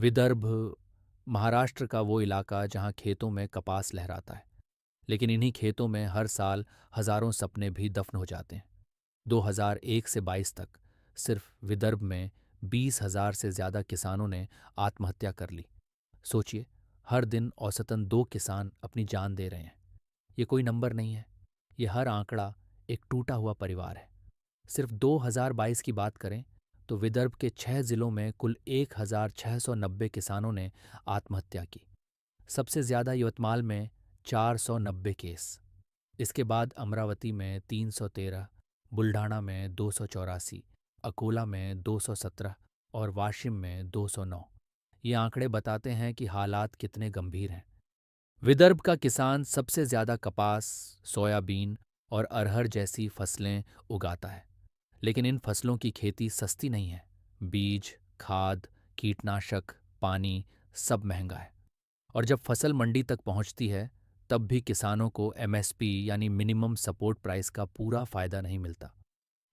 विदर्भ, महाराष्ट्र का वो इलाका जहाँ खेतों में कपास लहराता है, लेकिन इन्हीं खेतों में हर साल हजारों सपने भी दफन हो जाते हैं। 2001 से 22 तक सिर्फ विदर्भ में 20,000 से ज़्यादा किसानों ने आत्महत्या कर ली। सोचिए, हर दिन औसतन 2 किसान अपनी जान दे रहे हैं। ये कोई नंबर नहीं है, ये हर आंकड़ा एक टूटा हुआ परिवार है। सिर्फ 2022 की बात करें तो विदर्भ के 6 जिलों में कुल 1,690 किसानों ने आत्महत्या की। सबसे ज़्यादा यवतमाल में 490 केस। इसके बाद अमरावती में 313, बुल्ढाणा में 284, अकोला में 217 और वाशिम में 209। ये आंकड़े बताते हैं कि हालात कितने गंभीर हैं। विदर्भ का किसान सबसे ज़्यादा कपास, सोयाबीन और अरहर जैसी फसलें उगाता है, लेकिन इन फसलों की खेती सस्ती नहीं है। बीज, खाद, कीटनाशक, पानी सब महंगा है। और जब फसल मंडी तक पहुंचती है, तब भी किसानों को एमएसपी यानी मिनिमम सपोर्ट प्राइस का पूरा फायदा नहीं मिलता।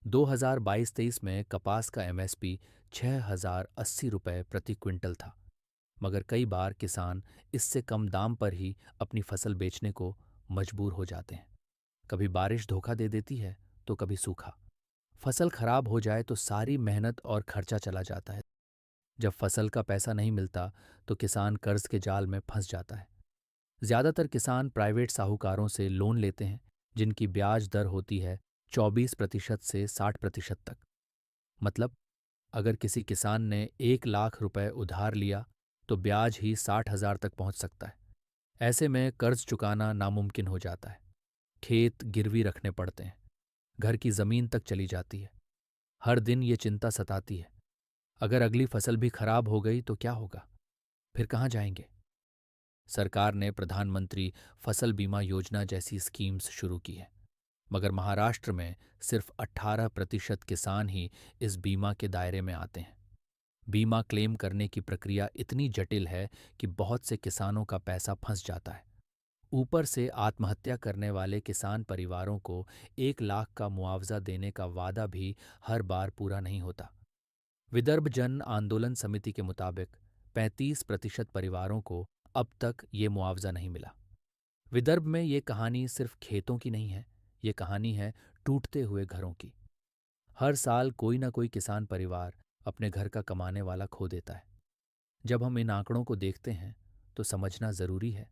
2022-23 में कपास का एमएसपी 6,080 रुपये प्रति क्विंटल था, मगर कई बार किसान इससे कम दाम पर ही अपनी फसल बेचने को मजबूर हो जाते हैं। कभी बारिश धोखा दे देती है, तो कभी सूखा। फसल खराब हो जाए तो सारी मेहनत और खर्चा चला जाता है। जब फसल का पैसा नहीं मिलता तो किसान कर्ज के जाल में फंस जाता है। ज्यादातर किसान प्राइवेट साहूकारों से लोन लेते हैं, जिनकी ब्याज दर होती है 24% से 60% तक। मतलब, अगर किसी किसान ने 1 लाख रुपए उधार लिया तो ब्याज ही 60,000 तक पहुंच सकता है। ऐसे में कर्ज चुकाना नामुमकिन हो जाता है। खेत गिरवी रखने पड़ते हैं, घर की जमीन तक चली जाती है। हर दिन ये चिंता सताती है, अगर अगली फसल भी खराब हो गई तो क्या होगा? फिर कहाँ जाएंगे? सरकार ने प्रधानमंत्री फसल बीमा योजना जैसी स्कीम्स शुरू की है, मगर महाराष्ट्र में सिर्फ 18% किसान ही इस बीमा के दायरे में आते हैं। बीमा क्लेम करने की प्रक्रिया इतनी जटिल है कि बहुत से किसानों का पैसा फंस जाता है। ऊपर से आत्महत्या करने वाले किसान परिवारों को 1 लाख का मुआवजा देने का वादा भी हर बार पूरा नहीं होता। विदर्भ जन आंदोलन समिति के मुताबिक 35% परिवारों को अब तक ये मुआवजा नहीं मिला। विदर्भ में ये कहानी सिर्फ खेतों की नहीं है, ये कहानी है टूटते हुए घरों की। हर साल कोई ना कोई किसान परिवार अपने घर का कमाने वाला खो देता है। जब हम इन आंकड़ों को देखते हैं तो समझना ज़रूरी है,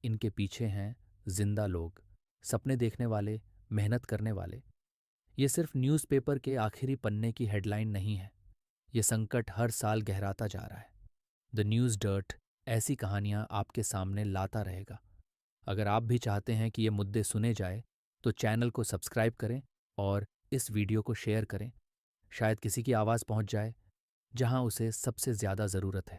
इनके पीछे हैं जिंदा लोग, सपने देखने वाले, मेहनत करने वाले। ये सिर्फ न्यूज़पेपर के आखिरी पन्ने की हेडलाइन नहीं है, ये संकट हर साल गहराता जा रहा है। द न्यूज़ डर्ट ऐसी कहानियां आपके सामने लाता रहेगा। अगर आप भी चाहते हैं कि ये मुद्दे सुने जाए, तो चैनल को सब्सक्राइब करें और इस वीडियो को शेयर करें। शायद किसी की आवाज़ पहुंच जाए जहां उसे सबसे ज़्यादा ज़रूरत है।